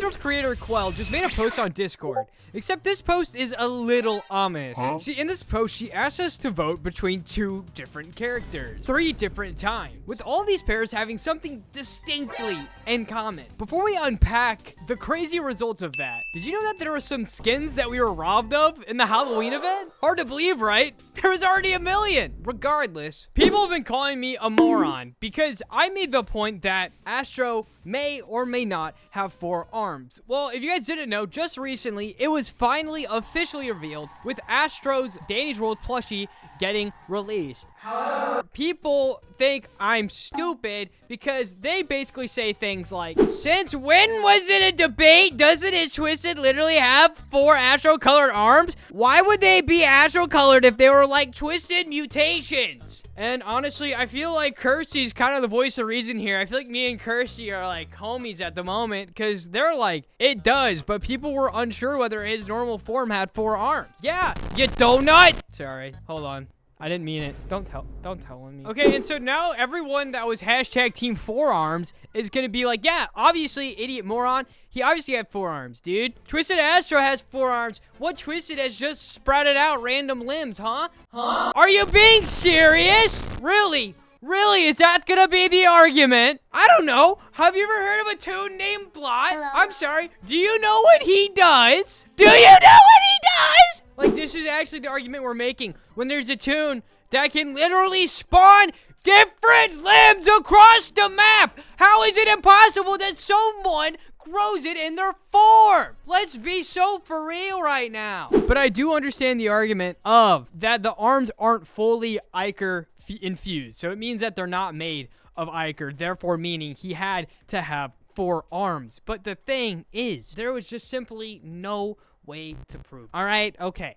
Dangerous creator Quell just made a post on Discord, except this post is a little ominous. See, in this post, she asked us to vote between 2 different characters, 3 different times, with all these pairs having something distinctly in common. Before we unpack the crazy results of that, did you know that there were some skins that we were robbed of in the Halloween event? Hard to believe, right? There was already 1 million. Regardless, people have been calling me a moron because I made the point that Astro may or may not have 4 arms. Well, if you guys didn't know, just recently, it was finally officially revealed with Astro's Danny's World plushie getting released. However, people think I'm stupid because they basically say things like, since when was it a debate? Doesn't his Twisted literally have 4 Astro colored arms? Why would they be Astro colored if they were like Twisted mutations? And honestly, I feel like Kirsty's kind of the voice of reason here. I feel like me and Kirsty are like homies at the moment because they're like, it does, but people were unsure whether his normal form had 4 arms. Yeah, you donut! Sorry, hold on. I didn't mean it. Don't tell on me. Okay, and so now everyone that was hashtag Team 4Arms is gonna be like, yeah, obviously, idiot moron. He obviously had 4 arms, dude. Twisted Astro has 4 arms. What Twisted has just sprouted out random limbs, huh? Are you being serious? Really? Really? Is that gonna be the argument? I don't know. Have you ever heard of a toon named Blot? Hello. I'm sorry. Do you know what he does? Do you know what he does? Like, this is actually the argument we're making. When there's a toon that can literally spawn different limbs across the map. How is it impossible that someone grows it in their form? Let's be so for real right now. But I do understand the argument of that the arms aren't fully Iker infused. So it means that they're not made of Iker, therefore meaning he had to have 4 arms. But the thing is, there was just simply no way to prove. All right, okay.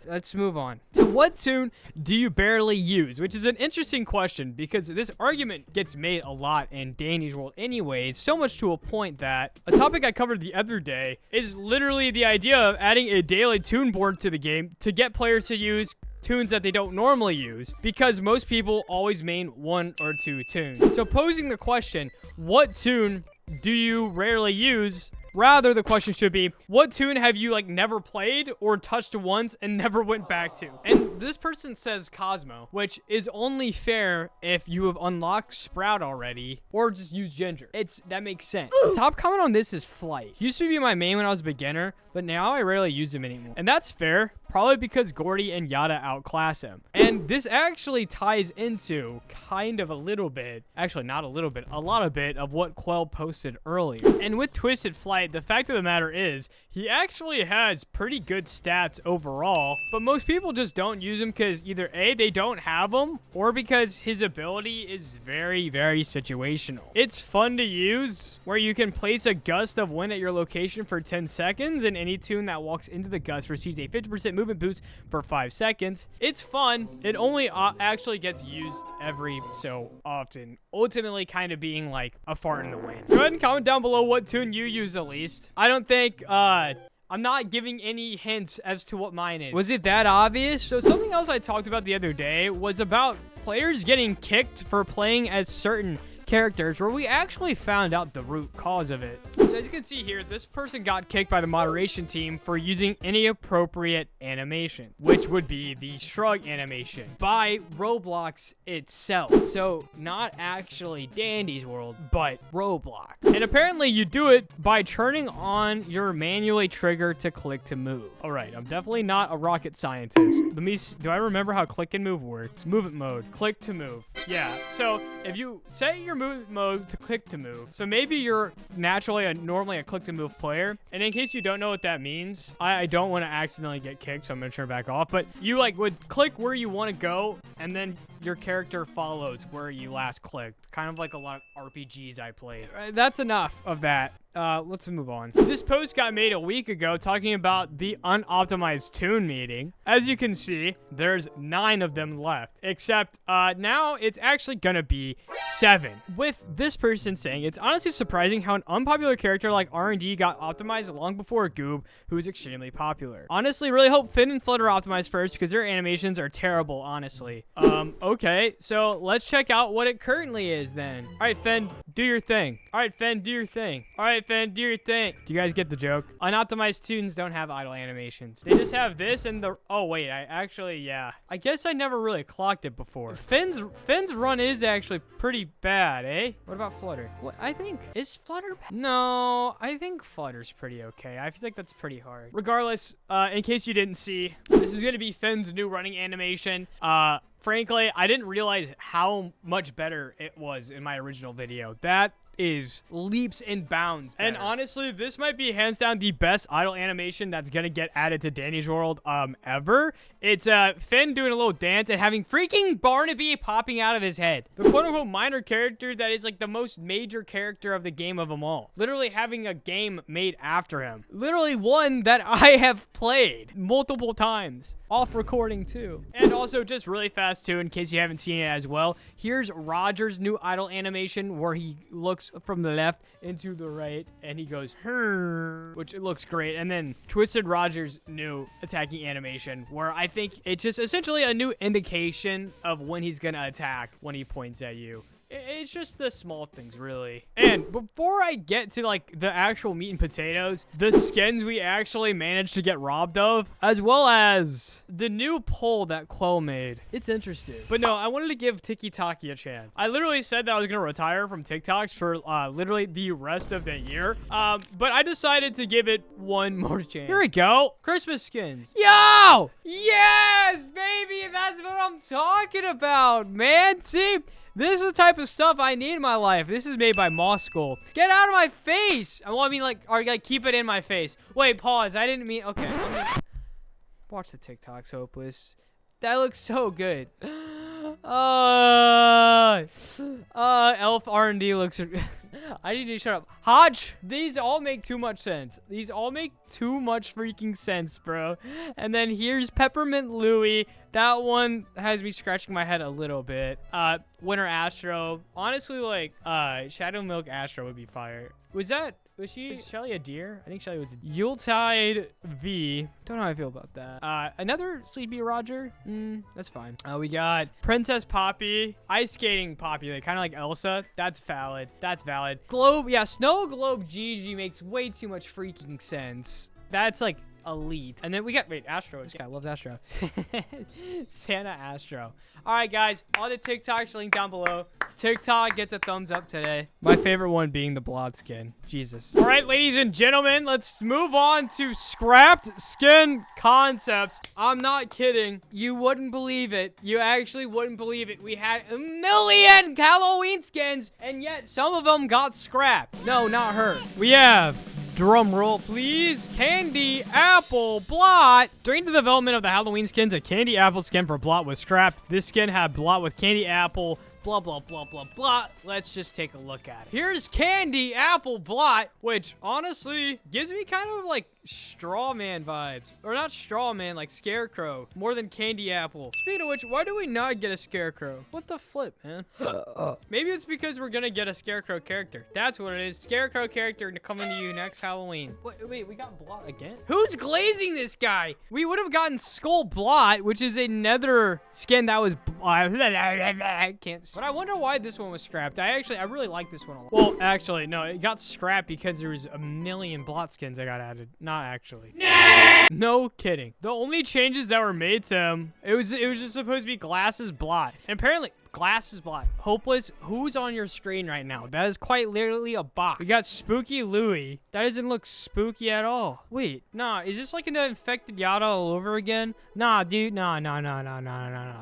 Let's move on. So what toon do you barely use? Which is an interesting question because this argument gets made a lot in Danny's World anyways, so much to a point that a topic I covered the other day is literally the idea of adding a daily toon board to the game to get players to use toons that they don't normally use because most people always main 1 or 2 toons. So posing the question, what toon do you rarely use? Rather, the question should be, what toon have you, like, never played or touched once and never went back to? And this person says Cosmo, which is only fair if you have unlocked Sprout already or just use Ginger. That makes sense. The top comment on this is Flight. He used to be my main when I was a beginner, but now I rarely use him anymore. And that's fair, probably because Gordy and Yada outclass him. And this actually ties into kind of a little bit, actually not a little bit, a lot of bit of what Quell posted earlier. And with Twisted Flight, the fact of the matter is, he actually has pretty good stats overall, but most people just don't use him because either A, they don't have him, or because his ability is very, very situational. It's fun to use, where you can place a gust of wind at your location for 10 seconds, and any toon that walks into the gust receives a 50% movement boost for 5 seconds. It's fun. It only actually gets used every so often, ultimately kind of being like a fart in the wind. Go ahead and comment down below what toon you use at least. I don't think, I'm not giving any hints as to what mine is. Was it that obvious? So something else I talked about the other day was about players getting kicked for playing as certain characters where we actually found out the root cause of it. So as you can see here, this person got kicked by the moderation team for using inappropriate animation, which would be the shrug animation by Roblox itself. So not actually Dandy's World, but Roblox. And apparently you do it by turning on your manually trigger to click to move. All right, I'm definitely not a rocket scientist. Do I remember how click and move works? Movement mode, click to move. Yeah, so if you set your movement mode to click to move, so maybe you're normally a click to move player, and in case you don't know what that means, I don't want to accidentally get kicked, so I'm gonna turn back off, but you like would click where you want to go, and then your character follows where you last clicked, kind of like a lot of RPGs I played. That's enough of that. Let's move on. This post got made a week ago talking about the unoptimized toon meeting. As you can see, there's 9 of them left, except now it's actually gonna be 7. With this person saying, it's honestly surprising how an unpopular character like R&D got optimized long before Goob, who is extremely popular. Honestly, really hope Finn and Flood are optimized first because their animations are terrible, honestly. Okay, so let's check out what it currently is then. All right, Finn, do your thing. All right, Finn, do your thing. All right, Finn, do your thing. Do you guys get the joke? Unoptimized tunes don't have idle animations. They just have this and the... Oh, wait, yeah. I guess I never really clocked it before. Finn's run is actually pretty bad, eh? What about Flutter? What, I think... Is Flutter bad? No, I think Flutter's pretty okay. I feel like that's pretty hard. Regardless, in case you didn't see, this is going to be Finn's new running animation. Frankly, I didn't realize how much better it was in my original video. That is leaps and bounds better. And honestly, this might be hands down the best idle animation that's gonna get added to Danny's World ever. It's Finn doing a little dance and having freaking Barnaby popping out of his head. The quote-unquote minor character that is like the most major character of the game of them all. Literally having a game made after him. Literally one that I have played multiple times. Off recording too. And also just really fast too, in case you haven't seen it as well, here's Roger's new idle animation where he looks from the left into the right and he goes which it looks great. And then Twisted Roger's new attacking animation where I think it's just essentially a new indication of when he's gonna attack when he points at you. It's just the small things, really. And before I get to, like, the actual meat and potatoes, the skins we actually managed to get robbed of, as well as the new poll that Quell made. It's interesting. But no, I wanted to give Tiki-Taki a chance. I literally said that I was going to retire from TikToks for literally the rest of the year. But I decided to give it one more chance. Here we go. Christmas skins. Yo! Yes, baby! That's what I'm talking about, man. See? This is the type of stuff I need in my life. This is made by Moss School. Get out of my face! Well, I mean, like, or like, keep it in my face. Wait, pause. I didn't mean. Okay. Watch the TikToks, Hopeless. That looks so good. Elf R&D looks. I need to shut up. Hodge! These all make too much sense. These all make too much freaking sense, bro. And then here's Peppermint Louie. That one has me scratching my head a little bit. Winter Astro. Honestly, like, Shadow Milk Astro would be fire. Was Shelly a deer? I think Shelly was a Yuletide V. Don't know how I feel about that. Another Sleepy Roger. That's fine. We got Princess Poppy. Ice Skating Poppy. Like, kind of like Elsa. That's valid. That's valid. Globe. Yeah, Snow Globe Gigi makes way too much freaking sense. That's like elite. And then we got, wait, Astro. This guy loves Astro. Santa Astro. All right, guys. All the TikToks linked down below. TikTok gets a thumbs up today. My favorite one being the blonde skin. Jesus. All right, ladies and gentlemen, let's move on to scrapped skin concepts. I'm not kidding. You wouldn't believe it. You actually wouldn't believe it. We had 1 million Halloween skins, and yet some of them got scrapped. No, not her. We have... Drum roll, please. Candy Apple Blot. During the development of the Halloween skins, a Candy Apple skin for Blot was scrapped. This skin had Blot with Candy Apple, blah, blah, blah, blah, blah. Let's just take a look at it. Here's Candy Apple Blot, which honestly gives me kind of like Straw Man vibes. Or not Straw Man, like Scarecrow. More than Candy Apple. Speaking of which, why do we not get a Scarecrow? What the flip, man? Maybe it's because we're gonna get a Scarecrow character. That's what it is. Scarecrow character coming to you next Halloween. Wait, we got Blot again? Who's glazing this guy? We would have gotten Skull Blot, which is a nether skin that was... I can't... But I wonder why this one was scrapped. I really like this one a lot. Well, actually, no, it got scrapped because there was 1 million Blot skins that got added. Not actually. No kidding. The only changes that were made to him, it was just supposed to be Glasses Blot. And apparently, Glasses Blot. Hopeless, who's on your screen right now? That is quite literally a bot. We got Spooky Louie. That doesn't look spooky at all. Wait, nah, is this like an infected Yada all over again? Nah, dude, nah.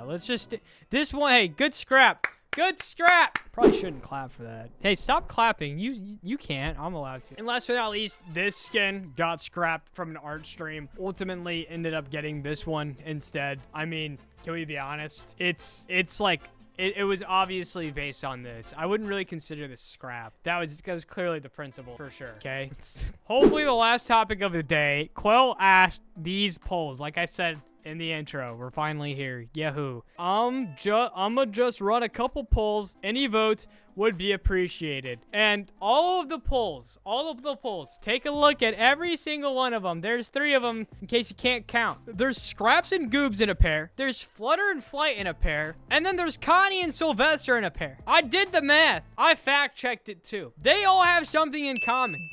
Let's just, this one, hey, good scrap. Good scrap! Probably shouldn't clap for that. Hey, stop clapping. You can't. I'm allowed to. And last but not least, this skin got scrapped from an art stream. Ultimately ended up getting this one instead. I mean, can we be honest? It's like... It was obviously based on this. I wouldn't really consider this scrap. That was clearly the principle, for sure, okay? Hopefully the last topic of the day, Quell asked these polls. Like I said, in the intro. We're finally here. Yahoo. I'ma just run a couple polls. Any votes would be appreciated. And all of the polls, take a look at every single one of them. There's 3 of them in case you can't count. There's Scraps and Goobs in a pair. There's Flutter and Flight in a pair. And then there's Connie and Sylvester in a pair. I did the math. I fact checked it too. They all have something in common.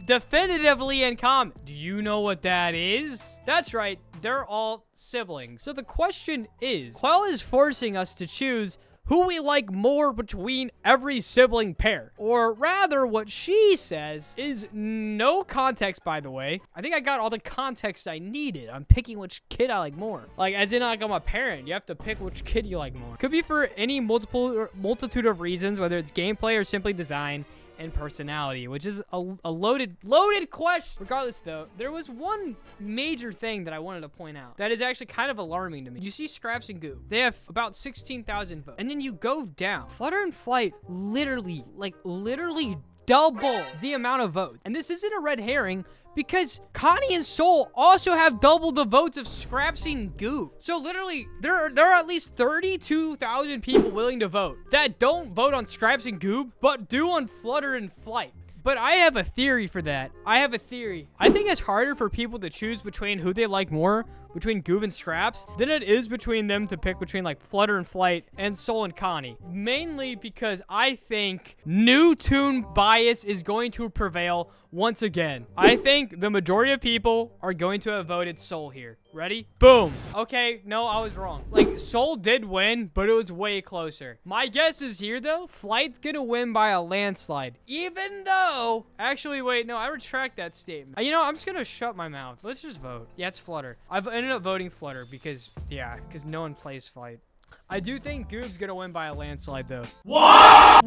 Definitively in common. Do you know what that is? That's right. They're all siblings. So the question is, Quell is forcing us to choose who we like more between every sibling pair. Or rather, what she says is no context, by the way. I think I got all the context I needed. I'm picking which kid I like more. Like, as in, like, I'm a parent. You have to pick which kid you like more. Could be for any multitude of reasons, whether it's gameplay or simply design and personality, which is a loaded question. Regardless, though, there was one major thing that I wanted to point out that is actually kind of alarming to me. You see Scraps and Goob. They have about 16,000 votes. And then you go down. Flutter and Flight literally double the amount of votes. And this isn't a red herring, because Connie and Soul also have double the votes of Scraps and Goob. So literally, there are at least 32,000 people willing to vote that don't vote on Scraps and Goob, but do on Flutter and Flight. But I have a theory for that. I think it's harder for people to choose between who they like more, between Goob and Scraps, than it is between them to pick between like Flutter and Flight and Soul and Connie. Mainly because I think new tune bias is going to prevail once again. I think the majority of people are going to have voted Soul here. Ready? Boom. Okay, no, I was wrong. Like, Soul did win, but it was way closer. My guess is here, though, Flight's gonna win by a landslide. Even though... Actually, wait, no, I retract that statement. You know, I'm just gonna shut my mouth. Let's just vote. Yeah, it's Flutter. I've ended up voting Flutter because, yeah, because no one plays Flight. I do think Goob's gonna win by a landslide, though. What?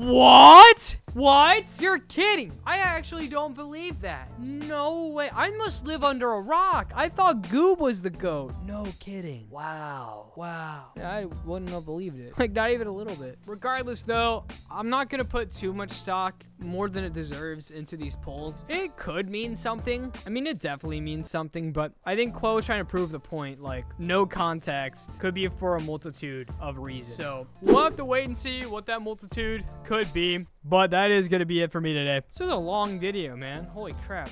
What? You're kidding. I actually don't believe that. No way. I must live under a rock. I thought Goob was the GOAT. No kidding. Wow. I wouldn't have believed it. Like, not even a little bit. Regardless, though, I'm not gonna put too much stock, more than it deserves, into these polls. It could mean something. I mean, it definitely means something, but I think Quell was trying to prove the point. Like, no context could be for a multitude of reasons. So we'll have to wait and see what that multitude could be, but that is going to be it for me today. This was a long video, man. Holy crap.